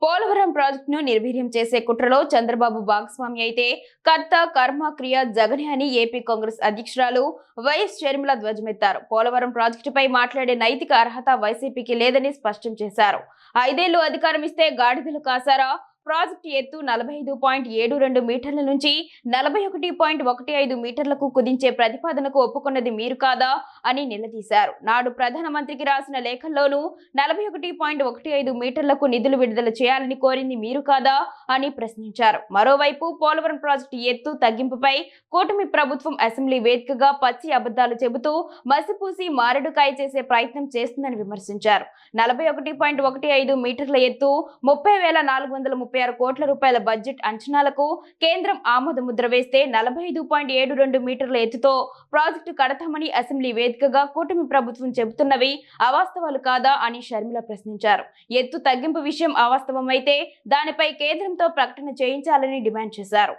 పోలవరం ప్రాజెక్టును నిర్వీర్యం చేసే కుట్రలో చంద్రబాబు భాగస్వామి అయితే కర్త కర్మ క్రియ జగనే అని ఏపీ కాంగ్రెస్ అధ్యక్షురాలు వైఎస్ షర్మిల ధ్వజమెత్తారు. పోలవరం ప్రాజెక్టుపై మాట్లాడే నైతిక అర్హత వైసీపీకి లేదని స్పష్టం చేశారు. 5 ఏళ్లు అధికారం ఇస్తే గాడిదలు కాసారా? ప్రాజెక్టు ఎత్తు 45.72 మీటర్ల నుంచి 41.15 మీటర్లకు కుదించే ప్రతిపాదనకు ఒప్పుకున్నది మీరు కాదా అని నిలదీశారు. నాడు ప్రధానమంత్రికి రాసిన లేఖల్లోనూ 41.15 మీటర్లకు నిధులు విడుదల చేయాలని కోరింది మీరు కాదా అని ప్రశ్నించారు. మరోవైపు పోలవరం ప్రాజెక్టు ఎత్తు తగ్గింపుపై కూటమి ప్రభుత్వం అసెంబ్లీ వేదికగా పచ్చి అబద్ధాలు చెబుతూ మసిపూసి మారడుకాయ చేసే ప్రయత్నం చేస్తుందని విమర్శించారు. 41.15 మీటర్ల ఎత్తు 30,436 కోట్ల రూపాయల బడ్జెట్ అంచనాలకు కేంద్రం ఆమోద ముద్ర వేస్తే 45.72 మీటర్ల ఎత్తుతో ప్రాజెక్టు కడతామని అసెంబ్లీ వేదికగా కూటమి ప్రభుత్వం చెబుతున్నవి అవాస్తవాలు కాదా అని షర్మిల ప్రశ్నించారు. ఎత్తు తగ్గింపు విషయం అవాస్తవమైతే దానిపై కేంద్రంతో ప్రకటన చేయించాలని డిమాండ్ చేశారు.